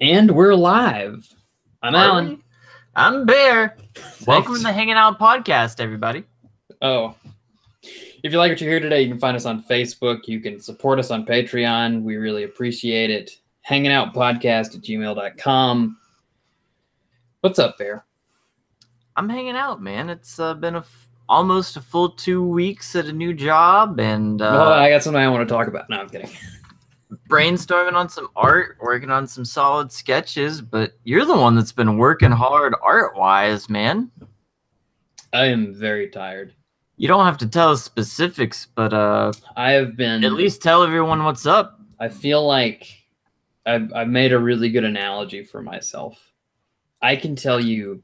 And we're live. I'm Are Alan. we? I'm Bear. Welcome to Thanks. the Hanging Out Podcast, everybody. Oh, if you like what you hear today, you can find us on Facebook. You can support us on Patreon. We really appreciate it. Hangingoutpodcast@gmail.com. What's up, Bear? I'm hanging out, man. It's been almost a full 2 weeks at a new job and I got something I want to talk about. No, I'm kidding. brainstorming on some art, working on some solid sketches, but you're the one that's been working hard art-wise, man. I am very tired. You don't have to tell us specifics, but I have been... at least tell everyone what's up. I feel like I've made a really good analogy for myself. I can tell you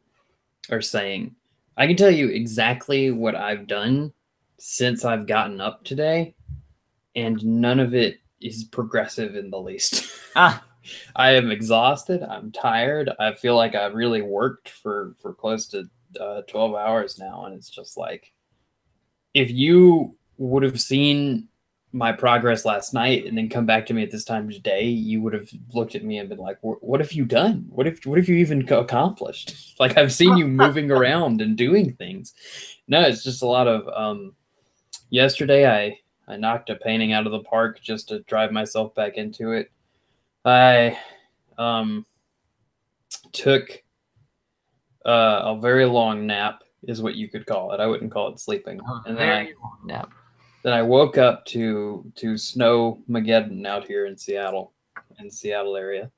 exactly what I've done since I've gotten up today, and none of it is progressive in the least. I am exhausted. I'm tired. I feel like I've really worked for close to 12 hours now, and it's just like, if you would have seen my progress last night and then come back to me at this time today, you would have looked at me and been like, what have you done? What have you even accomplished? Like, I've seen you moving around and doing things. No, it's just a lot of yesterday I knocked a painting out of the park just to drive myself back into it. I took a very long nap, is what you could call it. I wouldn't call it sleeping. And very long nap. Then I woke up to Snowmageddon out here in Seattle area,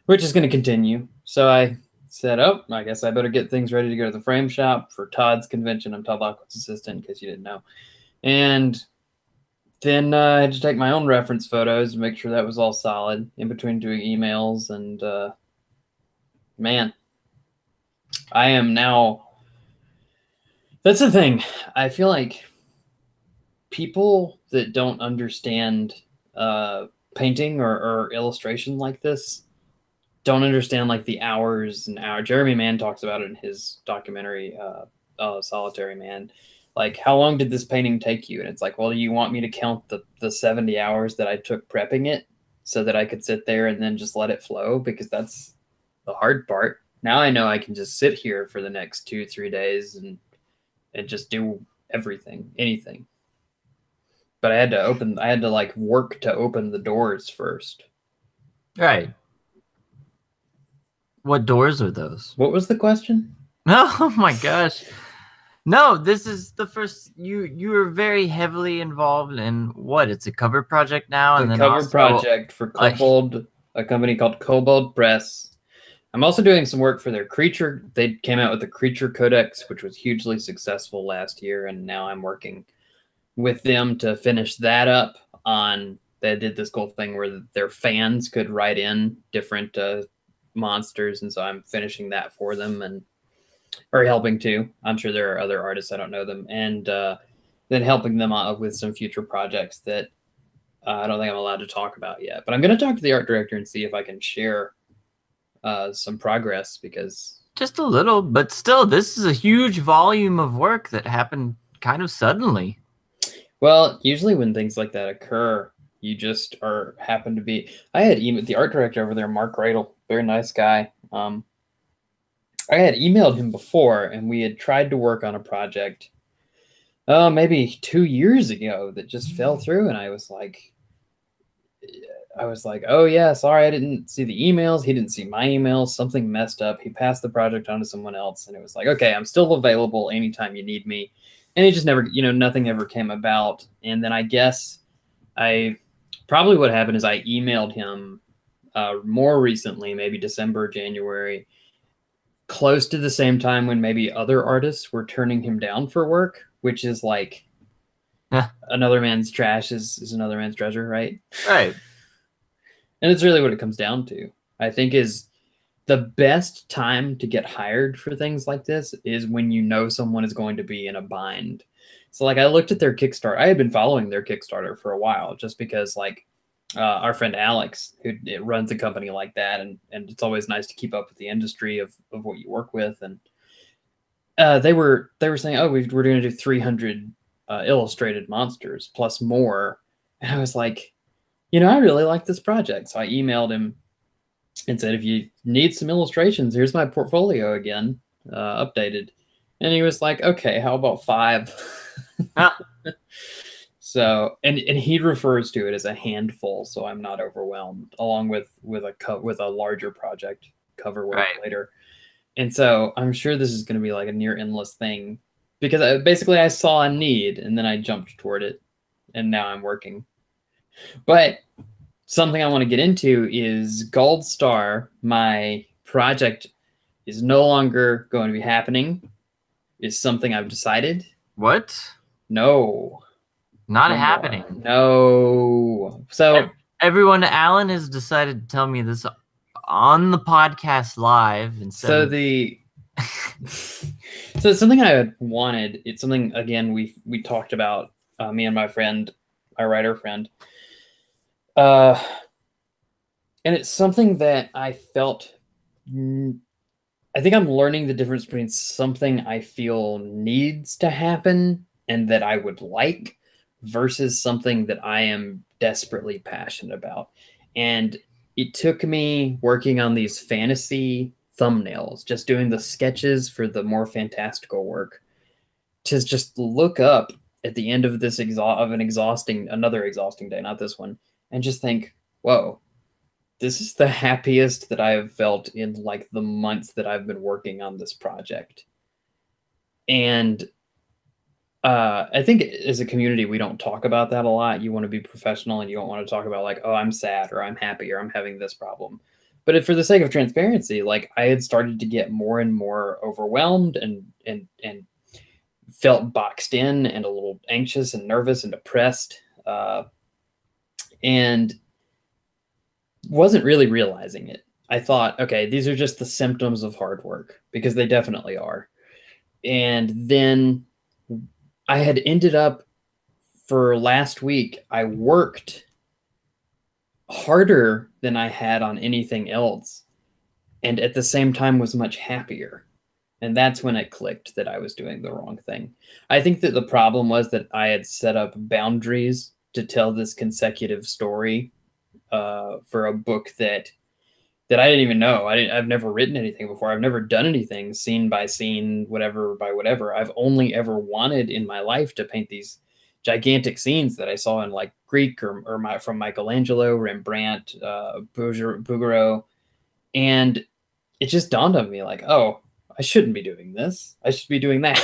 which is going to continue. So I said, oh, I guess I better get things ready to go to the frame shop for Todd's convention. I'm Todd Lockwood's assistant, in case you didn't know. And then I had to take my own reference photos and make sure that was all solid in between doing emails. And man, I am now... That's the thing. I feel like people that don't understand painting or illustration like this don't understand like the hours and hours. Jeremy Mann talks about it in his documentary, Solitary Man. Like, how long did this painting take you? And it's like, well, you want me to count the 70 hours that I took prepping it so that I could sit there and then just let it flow? Because that's the hard part. Now I know I can just sit here for the next 2-3 days and just do everything, anything. But I had to like work to open the doors first. Right. What doors are those? What was the question? Oh my gosh. No, this is the first. You were very heavily involved in what? It's a cover project now, and then cover project for Kobold, a company called Kobold Press. I'm also doing some work for their Creature. They came out with the Creature Codex, which was hugely successful last year, and now I'm working with them to finish that up. They did this cool thing where their fans could write in different monsters, and so I'm finishing that for them or helping to. I'm sure there are other artists, I don't know them, and then helping them out with some future projects that I don't think I'm allowed to talk about yet. But I'm going to talk to the art director and see if I can share some progress, because just a little, but still, this is a huge volume of work that happened kind of suddenly. Well, usually when things like that occur, you just happen to be... I had the art director over there, Mark Radel, very nice guy. I had emailed him before, and we had tried to work on a project maybe 2 years ago that just fell through, and I was like, oh yeah, sorry, I didn't see the emails. He didn't see my emails. Something messed up. He passed the project on to someone else, and it was like, okay, I'm still available anytime you need me. And it just never, nothing ever came about. And then I guess probably what happened is I emailed him more recently, maybe December, January, close to the same time when maybe other artists were turning him down for work, which is like another man's trash is another man's treasure, right? Right. And it's really what it comes down to. I think is the best time to get hired for things like this is when you know someone is going to be in a bind. So like I looked at their Kickstarter. I had been following their Kickstarter for a while just because like our friend Alex, who runs a company like that, and it's always nice to keep up with the industry of what you work with. And they were saying, oh, we're going to do 300 illustrated monsters plus more. And I was like, I really like this project. So I emailed him and said, if you need some illustrations, here's my portfolio again, updated. And he was like, okay, how about 5? Ah, So, and he refers to it as a handful, so I'm not overwhelmed, along with a larger project cover work right. later. And so I'm sure this is going to be like a near endless thing, because basically I saw a need and then I jumped toward it, and now I'm working. But something I want to get into is Gold Star. My project is no longer going to be happening. Is something I've decided. What? No, Not no happening. more. No. So Everyone, Alan has decided to tell me this on the podcast live instead so of the so it's something I had wanted. It's something, again, we talked about, me and my friend, my writer friend. And it's something that I felt. I think I'm learning the difference between something I feel needs to happen and that I would like versus something that I am desperately passionate about. And it took me working on these fantasy thumbnails, just doing the sketches for the more fantastical work, to just look up at the end of this another exhausting day, not this one, and just think, whoa, this is the happiest that I have felt in like the months that I've been working on this project. And I think as a community, we don't talk about that a lot. You want to be professional and you don't want to talk about like, oh, I'm sad or I'm happy or I'm having this problem. But for the sake of transparency, like I had started to get more and more overwhelmed and felt boxed in and a little anxious and nervous and depressed, and wasn't really realizing it. I thought, okay, these are just the symptoms of hard work, because they definitely are. And then I had ended up, for last week, I worked harder than I had on anything else, and at the same time was much happier. And that's when it clicked that I was doing the wrong thing. I think that the problem was that I had set up boundaries to tell this consecutive story, for a book that I didn't even know. I've never written anything before. I've never done anything scene by scene, whatever by whatever. I've only ever wanted in my life to paint these gigantic scenes that I saw in like Greek from Michelangelo, Rembrandt, Bouguereau, and it just dawned on me like, oh, I shouldn't be doing this. I should be doing that.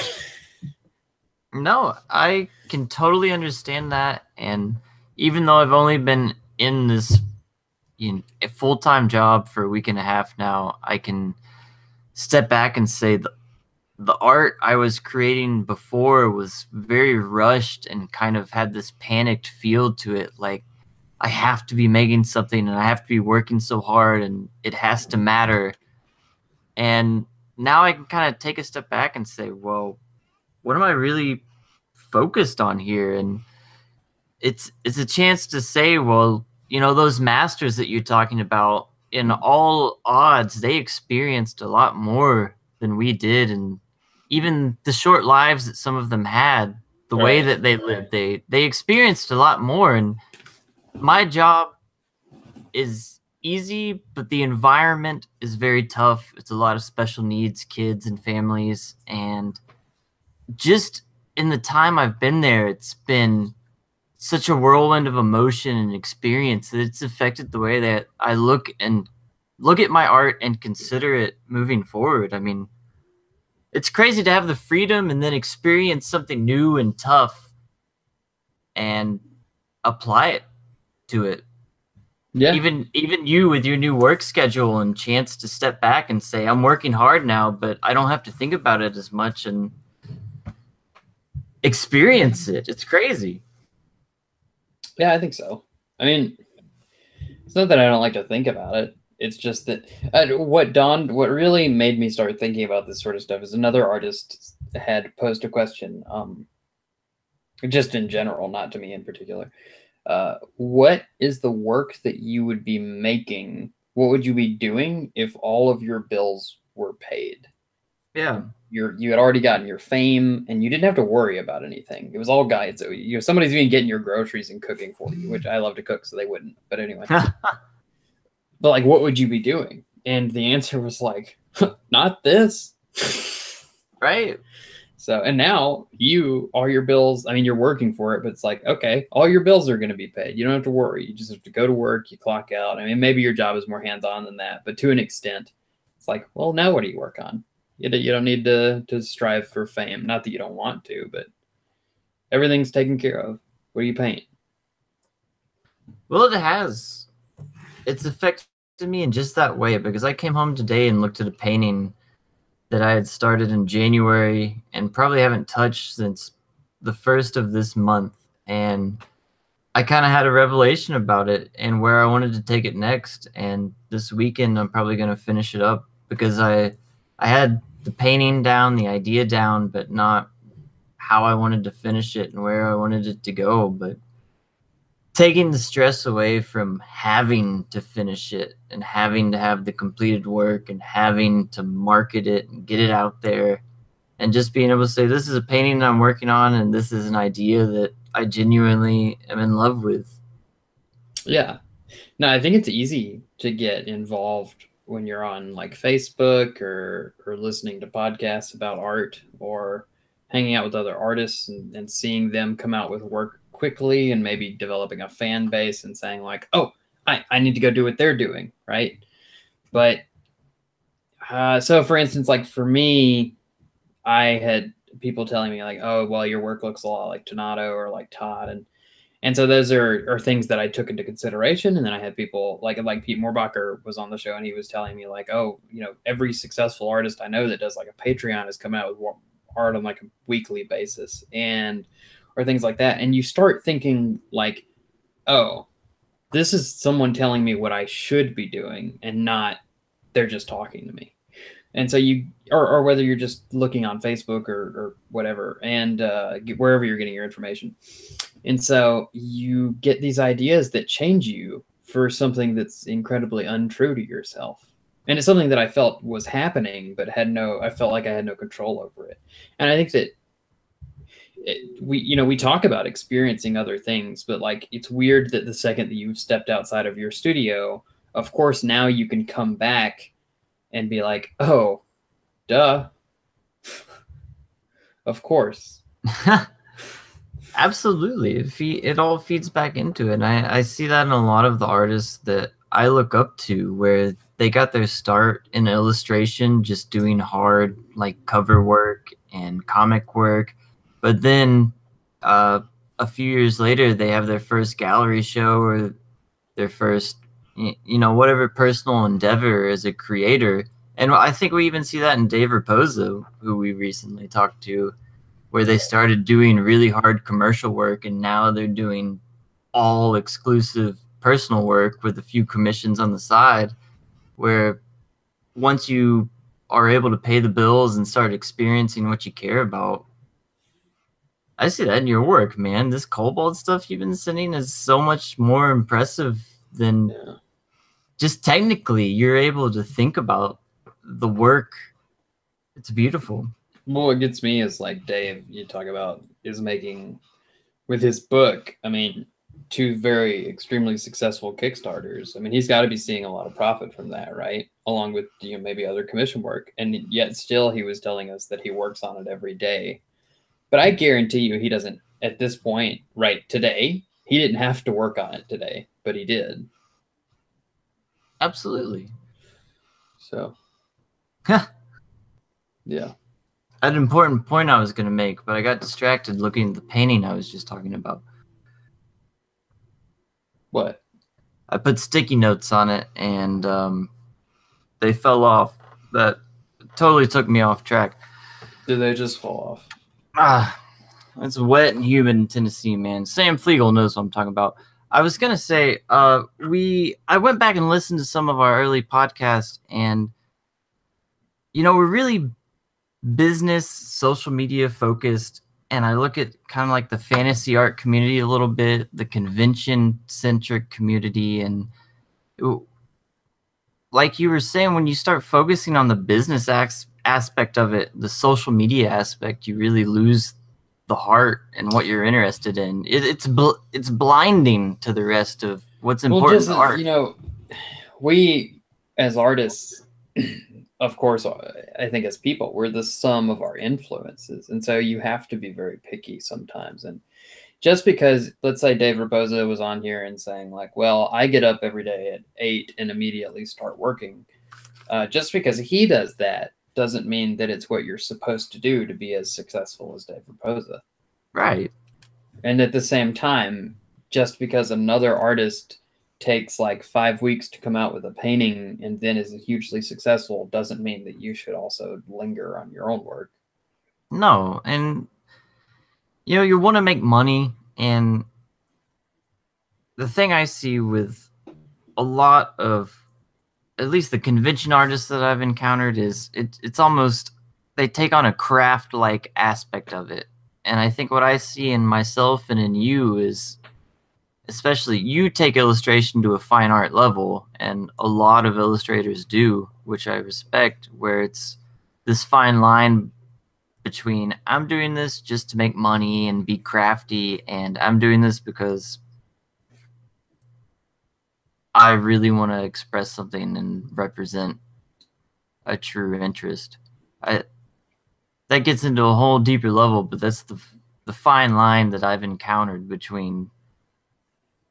No, I can totally understand that. And even though I've only been in this a full-time job for a week and a half now, I can step back and say the art I was creating before was very rushed and kind of had this panicked feel to it. Like I have to be making something and I have to be working so hard and it has to matter. And now I can kind of take a step back and say, well, what am I really focused on here? And it's a chance to say, well, those masters that you're talking about, in all odds, they experienced a lot more than we did. And even the short lives that some of them had, the way that they lived, they experienced a lot more. And my job is easy, but the environment is very tough. It's a lot of special needs kids and families. And just in the time I've been there, it's been such a whirlwind of emotion and experience that it's affected the way that I look at my art and consider it moving forward. I mean, it's crazy to have the freedom and then experience something new and tough and apply it to it. Yeah. Even you with your new work schedule and chance to step back and say, I'm working hard now, but I don't have to think about it as much and experience it. It's crazy. Yeah, I think so. I mean, it's not that I don't like to think about it. It's just that what really made me start thinking about this sort of stuff is another artist had posed a question, just in general, not to me in particular. What is the work that you would be making? What would you be doing if all of your bills were paid? Yeah. You had already gotten your fame and you didn't have to worry about anything. It was all guides. So, somebody's even getting your groceries and cooking for you, which I love to cook, so they wouldn't. But anyway, but like, what would you be doing? And the answer was like, not this. Right. So, and now all your bills, I mean, you're working for it, but it's like, okay, all your bills are going to be paid. You don't have to worry. You just have to go to work, you clock out. I mean, maybe your job is more hands-on than that, but to an extent, it's like, well, now what do you work on? You don't need to strive for fame. Not that you don't want to, but everything's taken care of. What do you paint? Well, it has. It's affected me in just that way, because I came home today and looked at a painting that I had started in January and probably haven't touched since the first of this month. And I kind of had a revelation about it and where I wanted to take it next. And this weekend, I'm probably going to finish it up, because I had the painting down, the idea down, but not how I wanted to finish it and where I wanted it to go. But taking the stress away from having to finish it and having to have the completed work and having to market it and get it out there, and just being able to say, this is a painting I'm working on and this is an idea that I genuinely am in love with. Yeah. No, I think it's easy to get involved when you're on like Facebook or listening to podcasts about art, or hanging out with other artists and seeing them come out with work quickly and maybe developing a fan base and saying like, oh, I need to go do what they're doing, right? But so for instance, like for me, I had people telling me like, oh, well, your work looks a lot like Donato or like Todd, and so those are things that I took into consideration. And then I had people like Pete Moorbacher was on the show, and he was telling me like, oh, every successful artist I know that does like a Patreon is coming out with art on like a weekly basis, or things like that. And you start thinking like, oh, this is someone telling me what I should be doing, and not they're just talking to me. And so or whether you're just looking on Facebook or whatever, and wherever you're getting your information. And so you get these ideas that change you for something that's incredibly untrue to yourself. And it's something that I felt was happening, but I felt like I had no control over it. And I think that we talk about experiencing other things, but like, it's weird that the second that you've stepped outside of your studio, of course, now you can come back and be like, oh, duh. Of course. Absolutely. It all feeds back into it. And I see that in a lot of the artists that I look up to, where they got their start in illustration, just doing hard like cover work and comic work. But then a few years later, they have their first gallery show or their first, whatever personal endeavor as a creator. And I think we even see that in Dave Raposo, who we recently talked to, where they started doing really hard commercial work, and now they're doing all exclusive personal work with a few commissions on the side, where once you are able to pay the bills and start experiencing what you care about. I see that in your work, man. This Cobalt stuff you've been sending is so much more impressive than just technically you're able to think about the work. It's beautiful. Well, what gets me is like Dave, you talk about, is making with his book. I mean, 2 very extremely successful Kickstarters. I mean, he's got to be seeing a lot of profit from that, right? Along with maybe other commission work, and yet still he was telling us that he works on it every day. But I guarantee you, he doesn't at this point, right today. He didn't have to work on it today, but he did. Absolutely. So, yeah. An important point I was going to make, but I got distracted looking at the painting I was just talking about. What? I put sticky notes on it, and they fell off. That totally took me off track. Did they just fall off? It's wet and humid in Tennessee, man. Sam Flegel knows what I'm talking about. I was going to say, I went back and listened to some of our early podcasts, and, we're really business, social media focused, and I look at kind of like the fantasy art community a little bit, the convention centric community, and like you were saying, when you start focusing on the business aspect of it, the social media aspect, you really lose the heart and what you're interested in. It's blinding to the rest of what's important to art. we as artists, of course, I think as people, we're the sum of our influences, and so you have to be very picky sometimes. And just because, let's say Dave Raposa was on here and saying like, well, I get up every day at 8 and immediately start working. Just because he does that doesn't mean that it's what you're supposed to do to be as successful as Dave Raposa. Right. And at the same time, just because another artist takes like 5 weeks to come out with a painting and then is hugely successful doesn't mean that you should also linger on your own work. No, and you want to make money, and the thing I see with a lot of, at least the convention artists that I've encountered, is it's almost, they take on a craft-like aspect of it. And I think what I see in myself and in you is, especially you take illustration to a fine art level, and a lot of illustrators do, which I respect, where it's this fine line between I'm doing this just to make money and be crafty, and I'm doing this because I really want to express something and represent a true interest. That gets into a whole deeper level, but that's the fine line that I've encountered between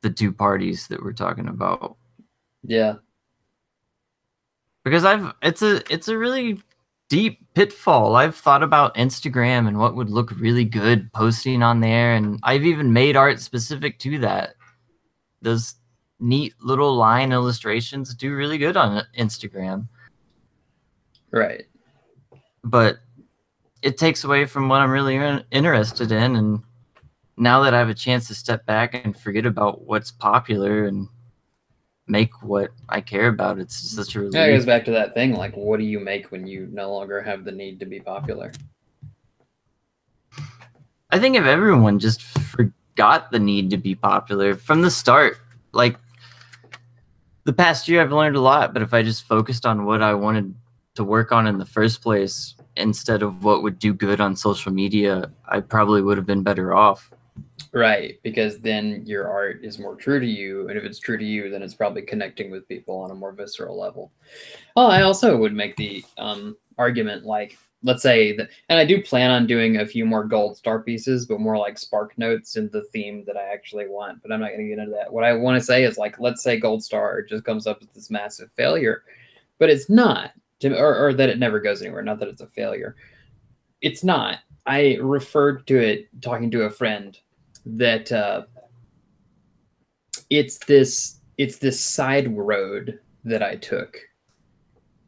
the two parties that we're talking about. Yeah. Because it's a really deep pitfall. I've thought about Instagram and what would look really good posting on there, and I've even made art specific to that. Those neat little line illustrations do really good on Instagram. Right. But it takes away from what I'm really interested in, and now that I have a chance to step back and forget about what's popular and make what I care about, it's such a relief. Yeah, it goes back to that thing, like, what do you make when you no longer have the need to be popular? I think if everyone just forgot the need to be popular from the start, like the past year I've learned a lot, but if I just focused on what I wanted to work on in the first place instead of what would do good on social media, I probably would have been better off. Right, because then your art is more true to you, and if it's true to you, then it's probably connecting with people on a more visceral level. Well, I also would make the argument, like, let's say that, and I do plan on doing a few more gold star pieces, but more like spark notes in the theme that I actually want, but I'm not going to get into that. What I want to say is, like, let's say gold star just comes up with this massive failure, but it's not, or that it never goes anywhere, not that it's a failure. It's not. I referred to it talking to a friend that it's this side road that I took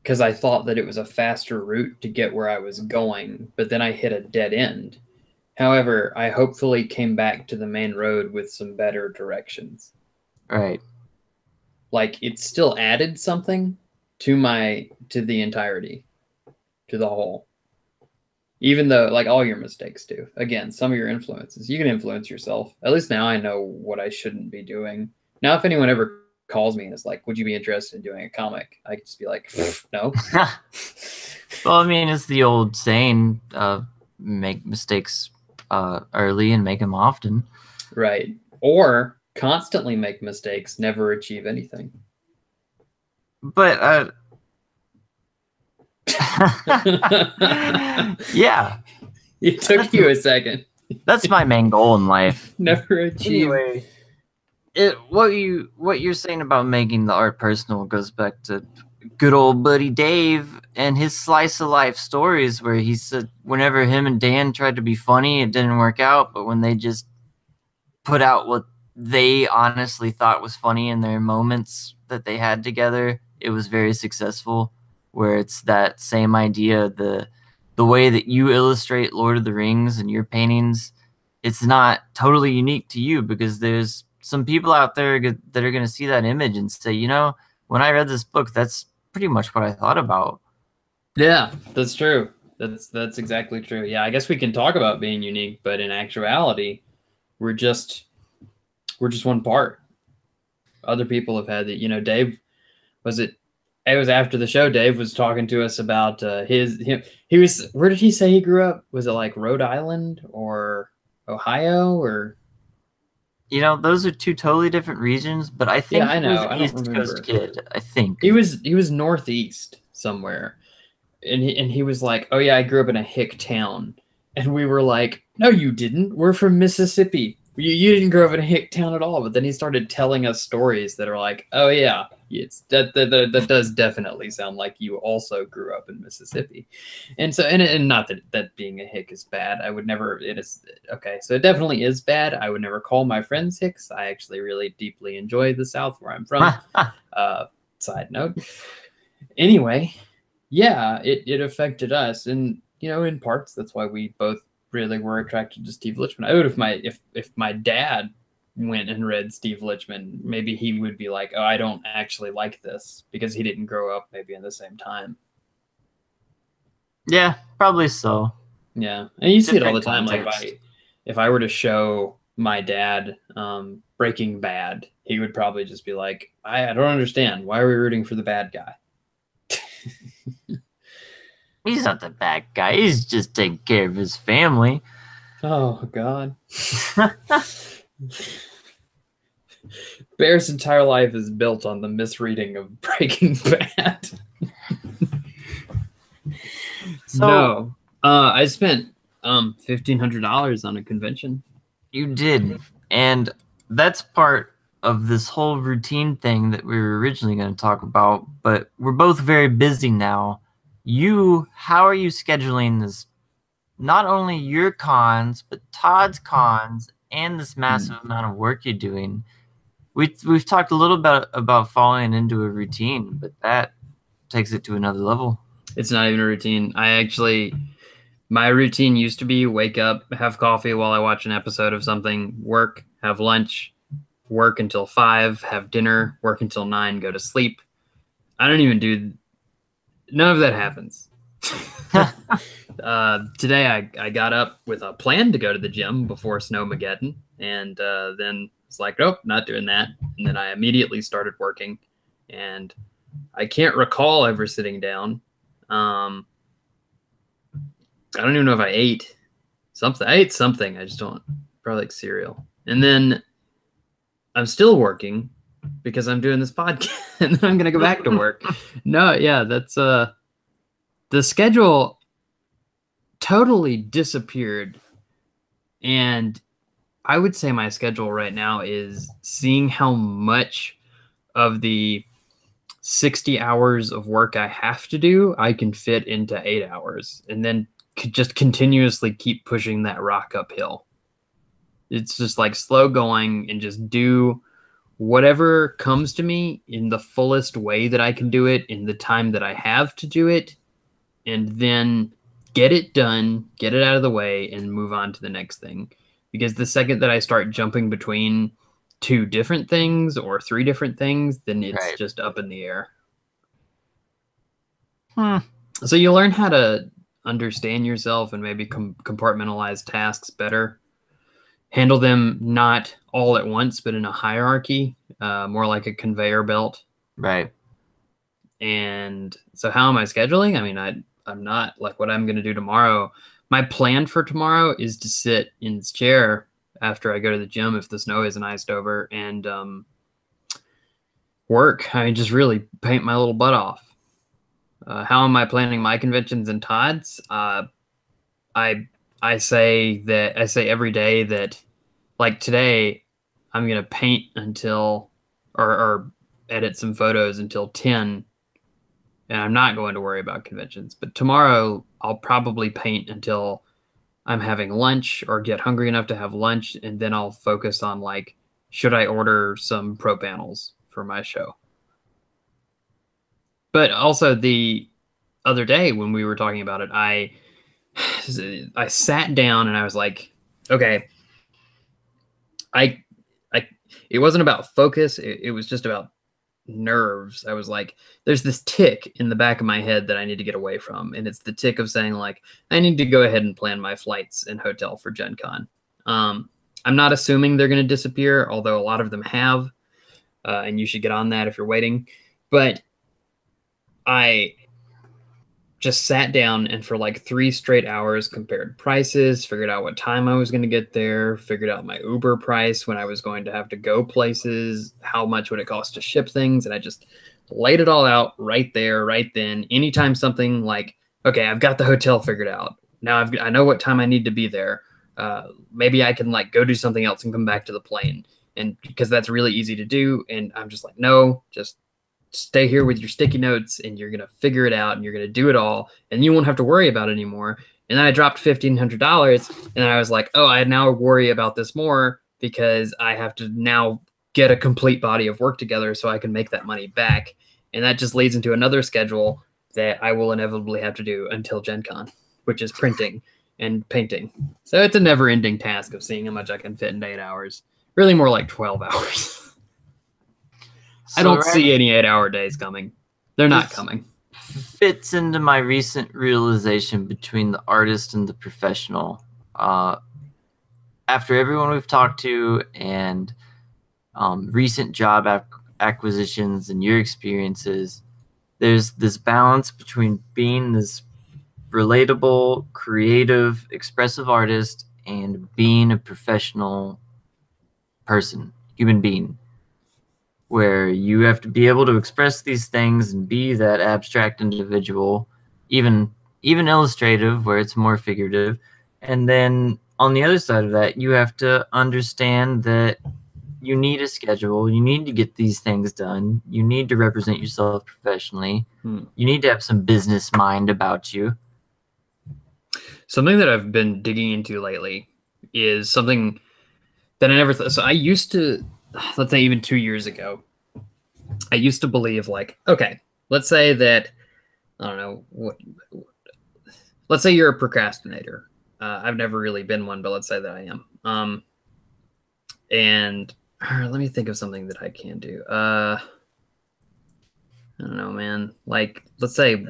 because I thought that it was a faster route to get where I was going, but then I hit a dead end. However, I hopefully came back to the main road with some better directions. Right. Like, it still added something to the entirety, to the whole. Even though, like, all your mistakes do. Again, some of your influences. You can influence yourself. At least now I know what I shouldn't be doing. Now, if anyone ever calls me and is like, would you be interested in doing a comic? I could just be like, no. Well, I mean, it's the old saying, make mistakes early and make them often. Right. Or constantly make mistakes, never achieve anything. But yeah, it took you a second. That's my main goal in life. Never achieve. Anyway, what you're saying about making the art personal goes back to good old buddy Dave and his slice of life stories, where he said whenever him and Dan tried to be funny, it didn't work out, but when they just put out what they honestly thought was funny in their moments that they had together, it was very successful. Where it's that same idea, the way that you illustrate Lord of the Rings and your paintings, it's not totally unique to you, because there's some people out there that are going to see that image and say, you know, when I read this book, that's pretty much what I thought about. Yeah, that's true. That's exactly true. Yeah, I guess we can talk about being unique, but in actuality, we're just one part. Other people have had that. You know, Dave, it was after the show, Dave was talking to us about he was, where did he say he grew up? Was it like Rhode Island or Ohio or? You know, those are two totally different regions, but I Yeah, think I he was know. an I don't East Coast remember. kid. I think. He was northeast somewhere, and he was like, "Oh yeah, I grew up in a hick town," and we were like, "No, you didn't. We're from Mississippi. You didn't grow up in a hick town at all." But then he started telling us stories that are like, "Oh yeah, it's that does definitely sound like you also grew up in Mississippi," and so and not that being a hick is bad. I would never. It is okay. So it definitely is bad. I would never call my friends hicks. I actually really deeply enjoy the South where I'm from. Side note. Anyway, yeah, it affected us, and in parts that's why we both really were attracted to Steve Lichtman. I would if my dad went and read Steve Lichtman, maybe he would be like, "Oh, I don't actually like this," because he didn't grow up maybe in the same time. Yeah, probably so. Yeah, and you see it all the Different time. Like context. if I were to show my dad Breaking Bad, he would probably just be like, I don't understand. Why are we rooting for the bad guy? He's not the bad guy. He's just taking care of his family. Oh God. Bear's entire life is built on the misreading of Breaking Bad. So No. I spent $1,500 on a convention. you did, and that's part of this whole routine thing that we were originally going to talk about. But we're both very busy now. How are you scheduling this? Not only your cons, but Todd's cons, and this massive amount of work you're doing. We've talked a little bit about falling into a routine, but that takes it to another level. It's not even a routine. My routine used to be wake up, have coffee while I watch an episode of something, work, have lunch, work until 5, have dinner, work until 9, go to sleep. I don't even do. None of that happens. Today I got up with a plan to go to the gym before Snowmageddon, and then it's like, nope, not doing that. And then I immediately started working, and I can't recall ever sitting down. I don't even know if I ate something. I ate something. I just don't. Probably like cereal. And then I'm still working because I'm doing this podcast, and then I'm gonna go back to work. No, yeah, that's the schedule totally disappeared, and I would say my schedule right now is seeing how much of the 60 hours of work I have to do I can fit into 8 hours, and then could just continuously keep pushing that rock uphill. It's just like slow going and just do whatever comes to me in the fullest way that I can do it in the time that I have to do it, and then get it done, get it out of the way, and move on to the next thing. Because the second that I start jumping between 2 different things or 3 different things, then it's Right. just up in the air. So you learn how to understand yourself and maybe compartmentalize tasks better. Handle them not all at once, but in a hierarchy, more like a conveyor belt. Right. And so how am I scheduling? I mean, I'm not like what I'm going to do tomorrow. My plan for tomorrow is to sit in this chair after I go to the gym if the snow isn't iced over, and work. I mean, just really paint my little butt off. How am I planning my conventions and Todd's? I say every day that, like today, I'm gonna paint until or edit some photos until 10, and I'm not going to worry about conventions. But tomorrow I'll probably paint until I'm having lunch or get hungry enough to have lunch, and then I'll focus on like, should I order some pro panels for my show? But also the other day when we were talking about it, I sat down and I was like, okay, I it wasn't about focus, it was just about nerves. I was like, there's this tick in the back of my head that I need to get away from, and it's the tick of saying like, I need to go ahead and plan my flights and hotel for Gen Con. I'm not assuming they're going to disappear, although a lot of them have, and you should get on that if you're waiting. But I just sat down and for like 3 straight hours compared prices, figured out what time I was going to get there, figured out my Uber price when I was going to have to go places, how much would it cost to ship things, and I just laid it all out right there, right then. Anytime something like, okay, I've got the hotel figured out. Now I know what time I need to be there. Maybe I can like go do something else and come back to the plane. And because that's really easy to do. And I'm just like, no, just stay here with your sticky notes and you're going to figure it out and you're going to do it all. And you won't have to worry about it anymore. And then I dropped $1,500 and then I was like, oh, I now worry about this more because I have to now get a complete body of work together so I can make that money back. And that just leads into another schedule that I will inevitably have to do until Gen Con, which is printing and painting. So it's a never ending task of seeing how much I can fit in 8 hours. Really more like 12 hours. I don't see any 8-hour days coming. They're not coming. Fits into my recent realization between the artist and the professional. After everyone we've talked to and recent job acquisitions and your experiences, there's this balance between being this relatable, creative, expressive artist and being a professional person, human being, where you have to be able to express these things and be that abstract individual, even illustrative where it's more figurative. And then on the other side of that, you have to understand that you need a schedule. You need to get these things done. You need to represent yourself professionally. You need to have some business mind about you. Something that I've been digging into lately is something that I never thought. So I used to, let's say even 2 years ago, I used to believe like, okay, let's say that, I don't know, let's say you're a procrastinator. I've never really been one, but let's say that I am. And let me think of something that I can do. I don't know, man. Like, let's say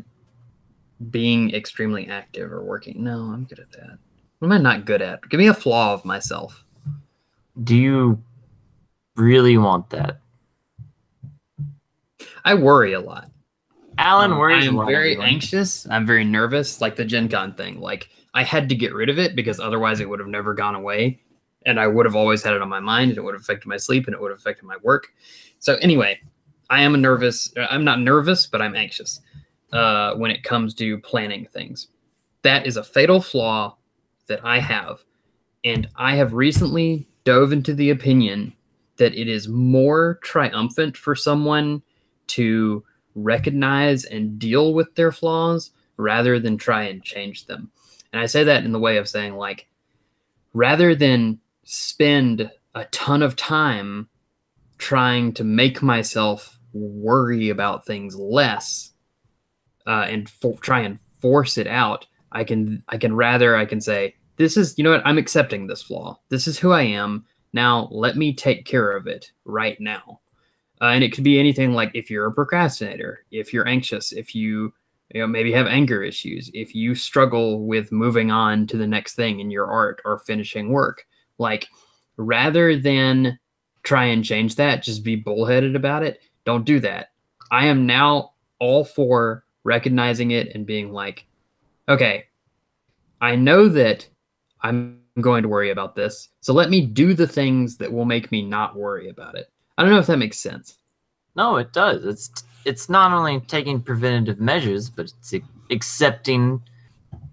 being extremely active or working. No, I'm good at that. What am I not good at? Give me a flaw of myself. Do you really want that? I worry a lot. Alan worries a lot. I'm very anxious. I'm very nervous, like the Gen Con thing. Like, I had to get rid of it because otherwise it would have never gone away. And I would have always had it on my mind and it would have affected my sleep and it would have affected my work. So anyway, I'm not nervous, but I'm anxious when it comes to planning things. That is a fatal flaw that I have. And I have recently dove into the opinion that it is more triumphant for someone to recognize and deal with their flaws rather than try and change them. And I say that in the way of saying, like, rather than spend a ton of time trying to make myself worry about things less and try and force it out, I can say, this is, you know what, I'm accepting this flaw. This is who I am. Now let me take care of it right now. And it could be anything, like if you're a procrastinator, if you're anxious, if you maybe have anger issues, if you struggle with moving on to the next thing in your art or finishing work, like, rather than try and change that, just be bullheaded about it. Don't do that. I am now all for recognizing it and being like, okay, I know that I'm going to worry about this, so let me do the things that will make me not worry about it. I don't know if that makes sense. No, it does. It's not only taking preventative measures, but it's accepting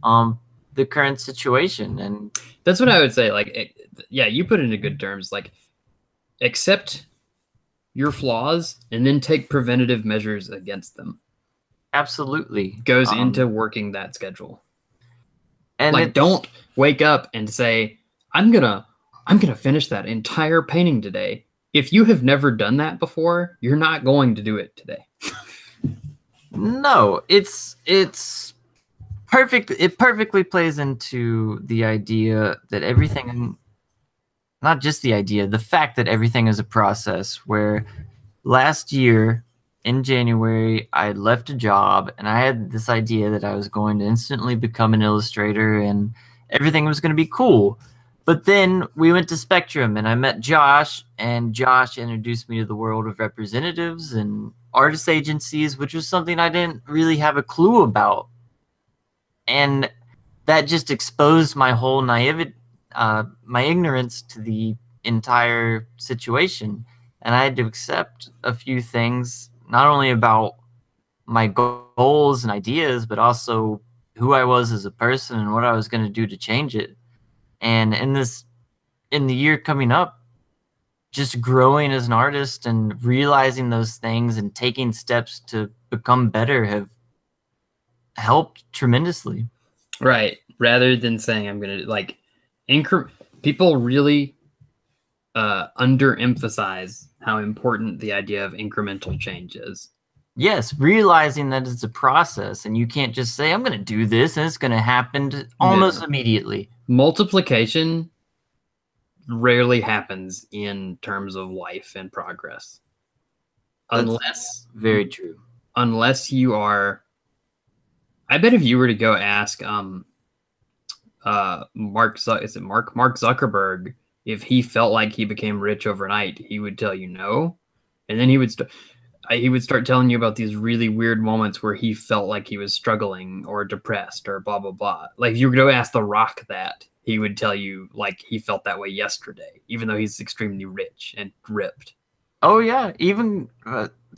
the current situation. And that's what I would say. Like, yeah, you put it into good terms. Like, accept your flaws and then take preventative measures against them. Absolutely. Goes into working that schedule. And like, don't wake up and say, I'm gonna finish that entire painting today. If you have never done that before, you're not going to do it today. No, it's perfect. It perfectly plays into the idea that everything, not just the idea, the fact that everything is a process. Where last year in January, I left a job and I had this idea that I was going to instantly become an illustrator and everything was going to be cool. But then we went to Spectrum and I met Josh, and Josh introduced me to the world of representatives and artist agencies, which was something I didn't really have a clue about And that just exposed my whole naivety, my ignorance to the entire situation. And I had to accept a few things, not only about my goals and ideas, but also who I was as a person and what I was going to do to change it. And in the year coming up, just growing as an artist and realizing those things and taking steps to become better have helped tremendously. Right. Rather than saying I'm gonna like people really underemphasize how important the idea of incremental change is. Yes, realizing that it's a process and you can't just say, I'm going to do this and it's going to happen almost immediately. Multiplication rarely happens in terms of life and progress. That's very true. Unless you are, I bet if you were to go ask Mark Zuckerberg if he felt like he became rich overnight, he would tell you no. And then he would start telling you about these really weird moments where he felt like he was struggling or depressed or blah, blah, blah. Like if you were to ask The Rock that, he would tell you like he felt that way yesterday, even though he's extremely rich and ripped. Oh, yeah. Even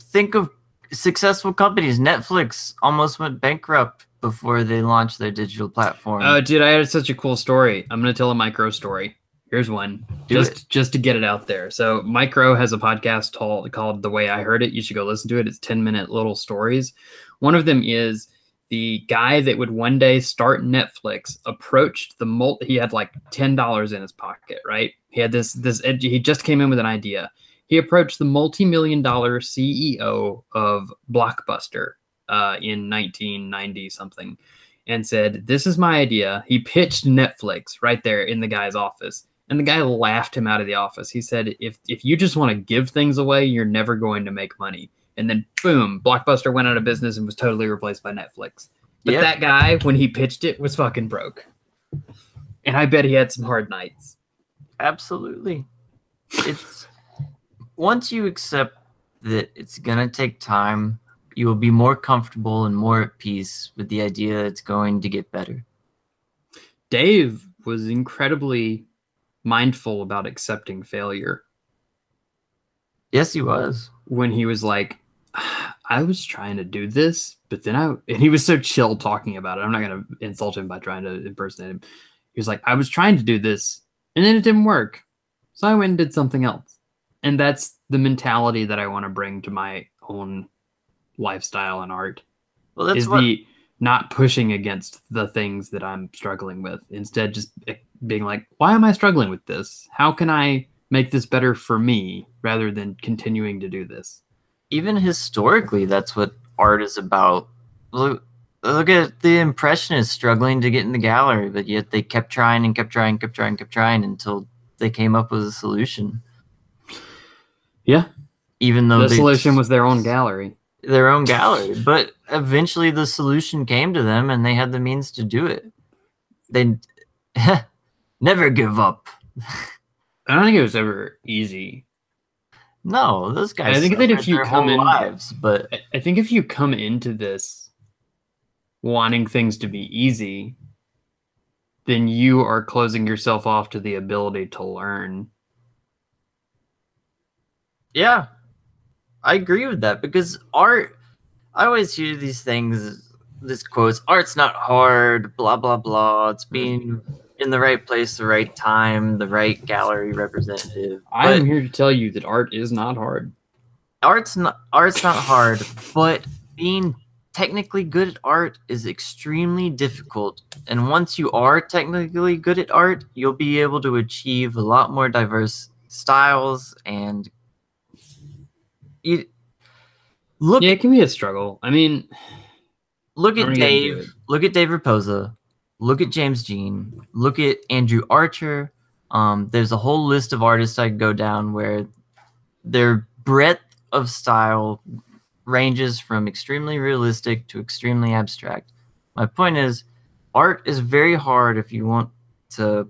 think of successful companies. Netflix almost went bankrupt before they launched their digital platform. Oh, dude, I had such a cool story. I'm going to tell a Micro story. Here's one, just to get it out there. So Micro has a podcast called The Way I Heard It. You should go listen to it. It's 10-minute little stories. One of them is the guy that would one day start Netflix approached he had like $10 in his pocket, right? He had he just came in with an idea. He approached the multi-million-dollar CEO of Blockbuster in 1990 something and said, this is my idea. He pitched Netflix right there in the guy's office. And the guy laughed him out of the office. He said, if you just want to give things away, you're never going to make money. And then, boom, Blockbuster went out of business and was totally replaced by Netflix. But that guy, when he pitched it, was fucking broke. And I bet he had some hard nights. Absolutely. It's once you accept that it's going to take time, you will be more comfortable and more at peace with the idea that it's going to get better. Dave was incredibly mindful about accepting failure. Yes, he was. When he was like, I was trying to do this, but then and he was so chill talking about it. I'm not going to insult him by trying to impersonate him. He was like, I was trying to do this and then it didn't work. So I went and did something else. And that's the mentality that I want to bring to my own lifestyle and art. Well, that's the not pushing against the things that I'm struggling with. Instead, just being like, why am I struggling with this? How can I make this better for me rather than continuing to do this? Even historically, that's what art is about. Look at the Impressionists struggling to get in the gallery, but yet they kept trying and kept trying until they came up with a solution. Yeah. Even though the solution was their own gallery. But eventually the solution came to them and they had the means to do it. They never give up. I don't think it was ever easy. No, those guys. I think that if you come in, but I think if you come into this wanting things to be easy, then you are closing yourself off to the ability to learn. Yeah. I agree with that because art, I always hear these things, this quotes, art's not hard, blah, blah, blah. It's being in the right place, the right time, the right gallery representative. I'm here to tell you that art is not hard. Art's not hard, but being technically good at art is extremely difficult. And once you are technically good at art, you'll be able to achieve a lot more diverse styles and it can be a struggle. I mean, look at Dave Raposa, look at James Jean, look at Andrew Archer. There's a whole list of artists I could go down where their breadth of style ranges from extremely realistic to extremely abstract. My point is, art is very hard if you want to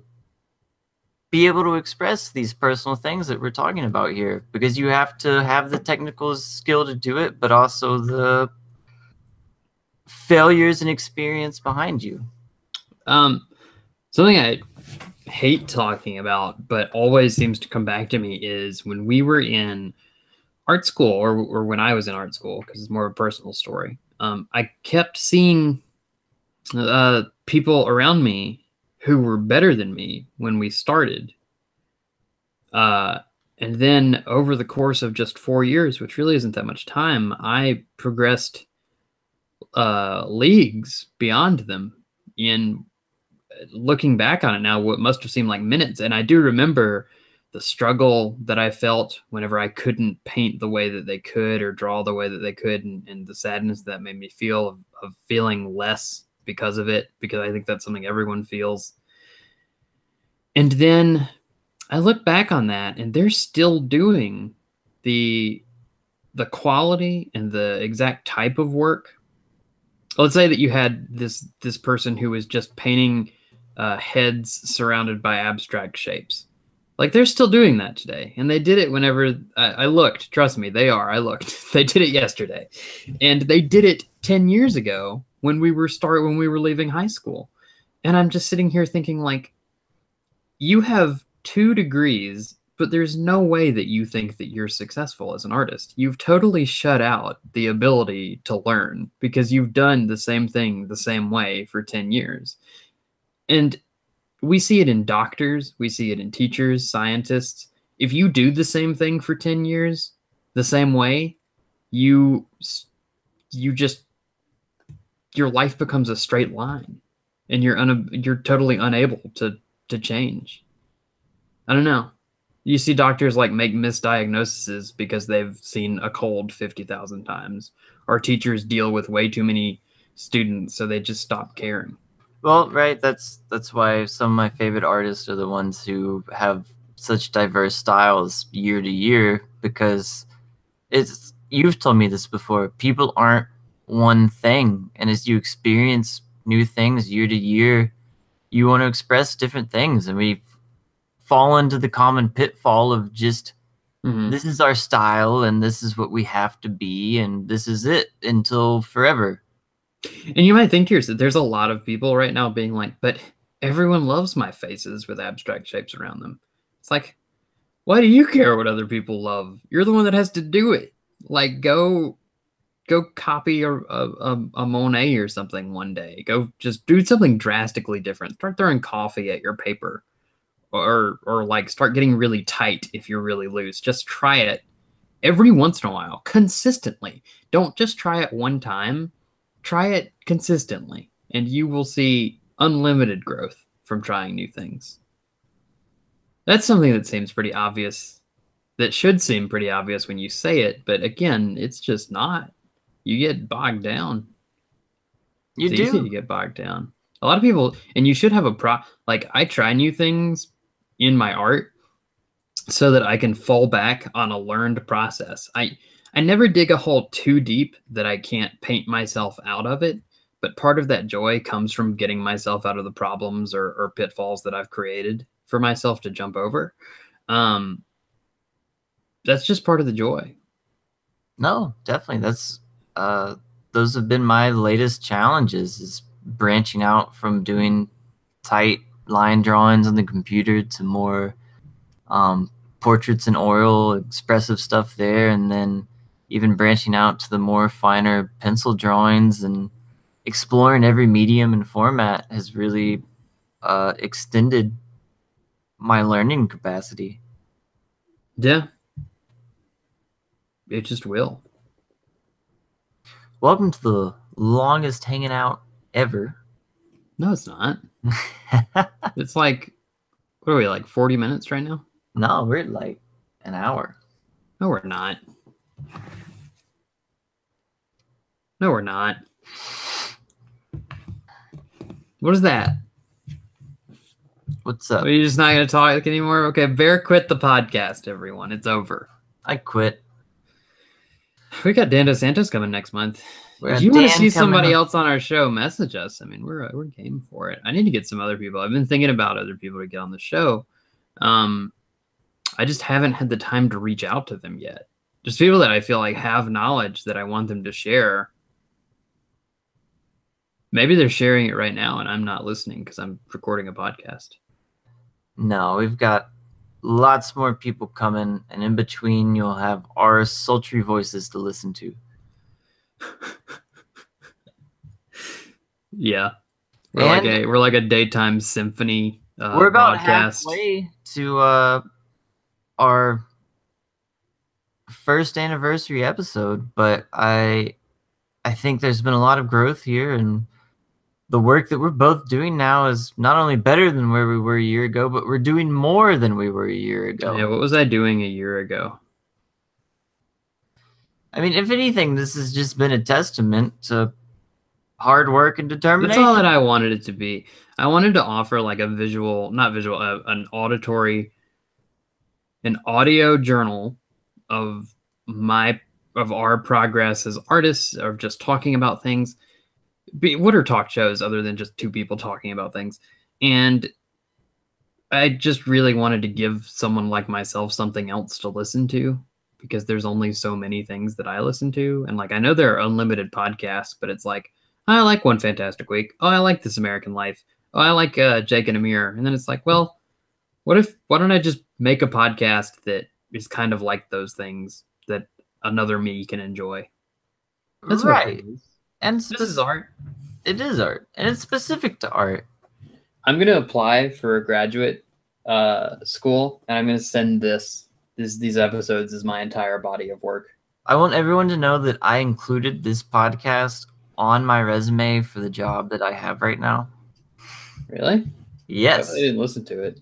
be able to express these personal things that we're talking about here, because you have to have the technical skill to do it, but also the failures and experience behind you? Something I hate talking about, but always seems to come back to me is when we were in art school, or when I was in art school, because it's more of a personal story. I kept seeing people around me who were better than me when we started. And then over the course of just 4 years, which really isn't that much time, I progressed leagues beyond them in looking back on it now, what must have seemed like minutes. And I do remember the struggle that I felt whenever I couldn't paint the way that they could or draw the way that they could, and the sadness that made me feel of feeling less because of it, because I think that's something everyone feels. And then I look back on that, and they're still doing the quality and the exact type of work. Let's say that you had this person who was just painting heads surrounded by abstract shapes. Like, they're still doing that today, and they did it whenever I looked. Trust me, they are. I looked. They did it yesterday, and they did it 10 years ago when we were leaving high school. And I'm just sitting here thinking, like, you have 2 degrees, but there's no way that you think that you're successful as an artist. You've totally shut out the ability to learn because you've done the same thing the same way for 10 years. And we see it in doctors, we see it in teachers, scientists. If you do the same thing for 10 years, the same way, your life becomes a straight line, and you're totally unable to change. I don't know. You see doctors like make misdiagnoses because they've seen a cold 50,000 times, or teachers deal with way too many students, so they just stop caring. Well, right. That's why some of my favorite artists are the ones who have such diverse styles year to year, because you've told me this before. People aren't one thing, and as you experience new things year to year, you want to express different things, and we fall into the common pitfall of just this is our style and this is what we have to be and this is it until forever. And you might think to yourself, there's a lot of people right now being like, but everyone loves my faces with abstract shapes around them. It's like, why do you care what other people love? You're the one that has to do it. Like, go copy a Monet or something one day. Go just do something drastically different. Start throwing coffee at your paper. Or like start getting really tight if you're really loose. Just try it every once in a while, consistently. Don't just try it one time. Try it consistently, and you will see unlimited growth from trying new things. That's something that seems pretty obvious, that should seem pretty obvious when you say it, but again, it's just not. You get bogged down. It's easy to get bogged down. A lot of people, and you should have like, I try new things in my art so that I can fall back on a learned process. I never dig a hole too deep that I can't paint myself out of it, but part of that joy comes from getting myself out of the problems or pitfalls that I've created for myself to jump over. That's just part of the joy. No, definitely. That's those have been my latest challenges, is branching out from doing tight line drawings on the computer to more portraits in oil, expressive stuff there, and then even branching out to the more finer pencil drawings, and exploring every medium and format has really extended my learning capacity. Yeah. It just will. Welcome to the longest hanging out ever. No, it's not. It's like, what are we, like 40 minutes right now? No, we're at like an hour. No, we're not. No, we're not. What is that? What's up? Are you just not going to talk anymore? Okay, Bear quit the podcast, everyone. It's over. I quit. We got Dan Dos Santos coming next month. If you want to see somebody else on our show, message us. I mean, we're game for it. I need to get some other people. I've been thinking about other people to get on the show. I just haven't had the time to reach out to them yet. Just people that I feel like have knowledge that I want them to share. Maybe they're sharing it right now and I'm not listening because I'm recording a podcast. No, we've got lots more people coming, and in between, you'll have our sultry voices to listen to. Yeah. We're like a daytime symphony we're about broadcast. halfway to our first anniversary episode, but I think there's been a lot of growth here, and the work that we're both doing now is not only better than where we were a year ago, but we're doing more than we were a year ago. Yeah, what was I doing a year ago? I mean, if anything, this has just been a testament to hard work and determination. That's all that I wanted it to be. I wanted to offer like an audio journal of our progress as artists, of just talking about things. What are talk shows other than just two people talking about things? And I just really wanted to give someone like myself something else to listen to, because there's only so many things that I listen to. And like, I know there are unlimited podcasts, but it's like, I like One Fantastic Week. Oh, I like This American Life. Oh, I like Jake and Amir. And then it's like, well, why don't I just make a podcast that is kind of like those things that another me can enjoy? That's right. And this is art. It is art, and it's specific to art. I'm going to apply for a graduate school, and I'm going to send these episodes as my entire body of work. I want everyone to know that I included this podcast on my resume for the job that I have right now. Really? Yes. I didn't listen to it.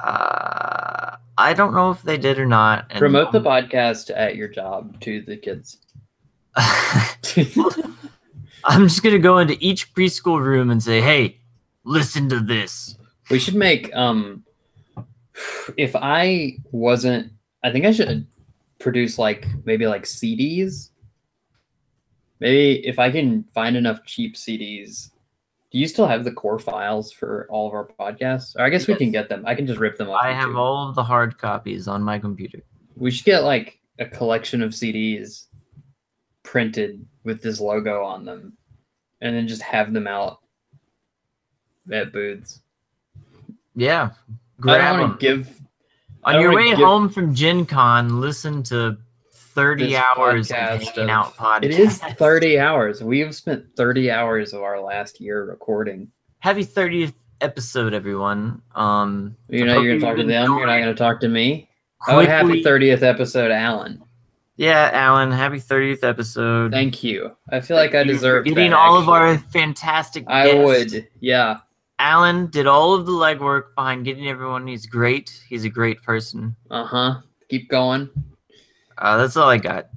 I don't know if they did or not. And promote the podcast at your job to the kids. I'm just gonna go into each preschool room and say, "Hey, listen to this." We should make if I think I should produce maybe CDs. Maybe if I can find enough cheap CDs. Do you still have the core files for all of our podcasts? Or I guess we can get them. I can just rip them off. I have all of the hard copies on my computer. We should get a collection of CDs printed with this logo on them, and then just have them out at booths. Yeah, grab them. On your way home from Gen Con, listen to 30 hours of hanging out podcast. It is 30 hours. We have spent 30 hours of our last year recording. Happy 30th episode, everyone. You're going to talk to them? You're not going to talk to me? Oh, happy 30th episode, Alan. Yeah, Alan, happy 30th episode. Thank you. I feel like I deserve that. Getting all of our fantastic guests. I would, yeah. Alan did all of the legwork behind getting everyone. He's great. He's a great person. Uh-huh. Keep going. That's all I got.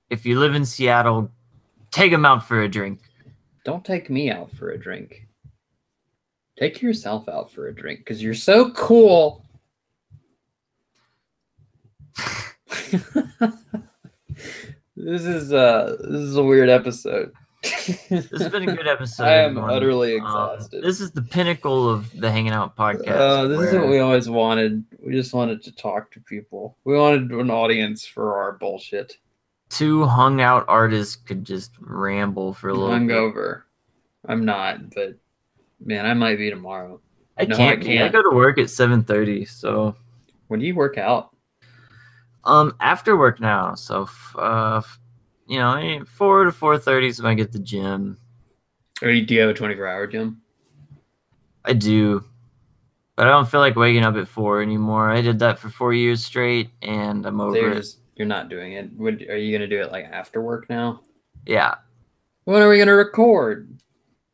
If you live in Seattle, take him out for a drink. Don't take me out for a drink. Take yourself out for a drink, because you're so cool. This is a weird episode. This has been a good episode. I am utterly exhausted. This is the pinnacle of the Hanging Out podcast. This is what we always wanted. We just wanted to talk to people. We wanted an audience for our bullshit. Two hung out artists could just ramble for a little hungover. I'm not, but man, I might be tomorrow. I can't. I go to work at 7:30. So when do you work out? After work now. So 4 to 4:30 is when I get to the gym. Or do you have a 24-hour gym? I do, but I don't feel like waking up at 4 anymore. I did that for 4 years straight, and I'm over it. You're not doing it. Are you gonna do it after work now? Yeah. When are we gonna record?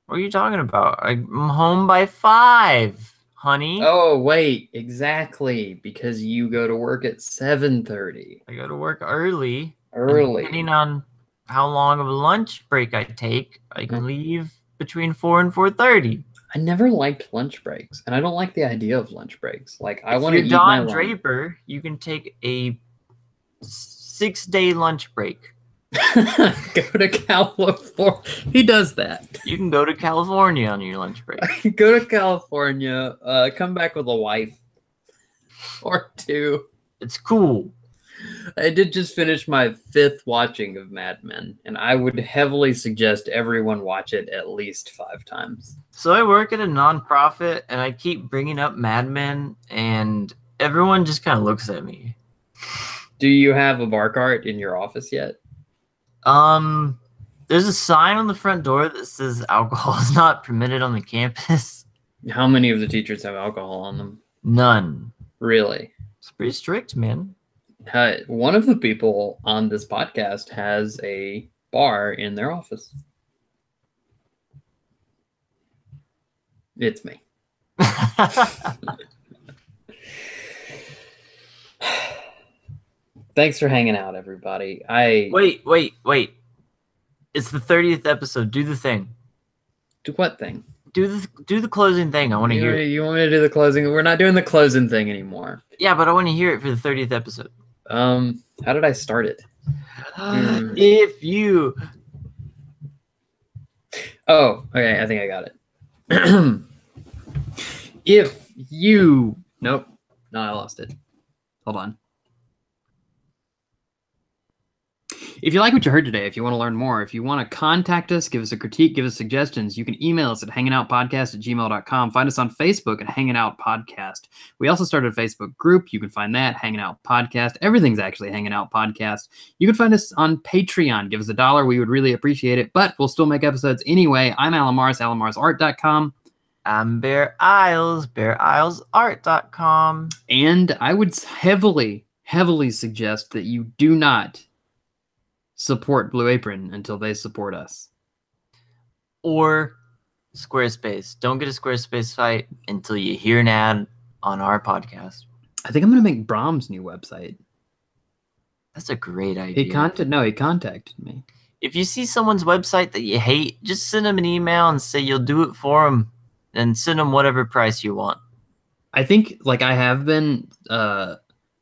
What are you talking about? I'm home by 5, honey. Oh wait, exactly, because you go to work at 7:30. I go to work early. Depending on how long of a lunch break I take, I can leave between 4 and 4:30. I never liked lunch breaks, and I don't like the idea of lunch breaks. I want to eat my lunch. Don Draper, you can take a 6-day lunch break. Go to California. He does that. You can go to California on your lunch break. Go to California. Come back with a wife or two. It's cool. I did just finish my 5th watching of Mad Men, and I would heavily suggest everyone watch it at least 5 times. So I work at a nonprofit, and I keep bringing up Mad Men, and everyone just kind of looks at me. Do you have a bar cart in your office yet? There's a sign on the front door that says alcohol is not permitted on the campus. How many of the teachers have alcohol on them? None. Really? It's pretty strict, man. One of the people on this podcast has a bar in their office. It's me. Thanks for hanging out, everybody. Wait. It's the 30th episode. Do the thing. Do what thing? Do the closing thing. I want to hear it. You want me to do the closing? We're not doing the closing thing anymore. Yeah, but I want to hear it for the 30th episode. How did I start it? If you... Oh, okay. I think I got it. If you... Nope. No, I lost it. Hold on. If you like what you heard today, if you want to learn more, if you want to contact us, give us a critique, give us suggestions, you can email us at hangingoutpodcast@gmail.com. Find us on Facebook at Hanging Out Podcast. We also started a Facebook group. You can find that, Hanging Out Podcast. Everything's actually Hanging Out Podcast. You can find us on Patreon. Give us $1. We would really appreciate it, but we'll still make episodes anyway. I'm Alan Mars, alanmarsart.com. I'm Bear Isles, BearIslesArt.com. And I would heavily suggest that you do not support Blue Apron until they support us. Or Squarespace. Don't get a Squarespace site until you hear an ad on our podcast. I think I'm going to make Brahms' new website. That's a great idea. He contacted me. If you see someone's website that you hate, just send them an email and say you'll do it for them, and send them whatever price you want. I think I have been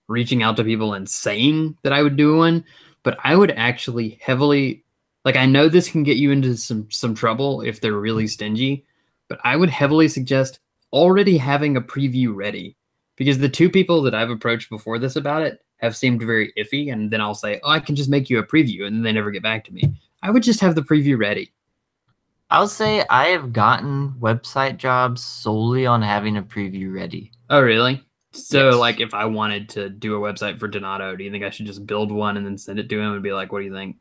reaching out to people and saying that I would do one, but I would actually heavily, I know this can get you into some trouble if they're really stingy, but I would heavily suggest already having a preview ready, because the 2 people that I've approached before this about it have seemed very iffy, and then I'll say, oh, I can just make you a preview, and then they never get back to me. I would just have the preview ready. I'll say I have gotten website jobs solely on having a preview ready. Oh, really? So, Yes. if I wanted to do a website for Donato, do you think I should just build one and then send it to him and be like, what do you think?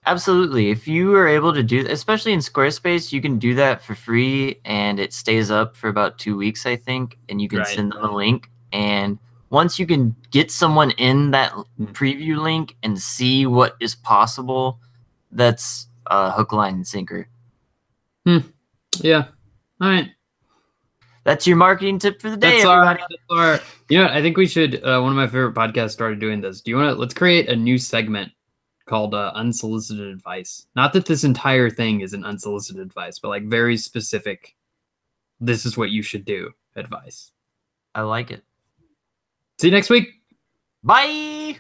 Absolutely. If you are able to do that, especially in Squarespace, you can do that for free, and it stays up for about 2 weeks, I think, and you can send them a link. And once you can get someone in that preview link and see what is possible, that's hook, line, and sinker. Yeah. All right. That's your marketing tip for the day, everybody. You know what? I think we should, one of my favorite podcasts started doing this. Do you want to, let's create a new segment called Unsolicited Advice. Not that this entire thing is an unsolicited advice, but very specific, this is what you should do advice. I like it. See you next week. Bye.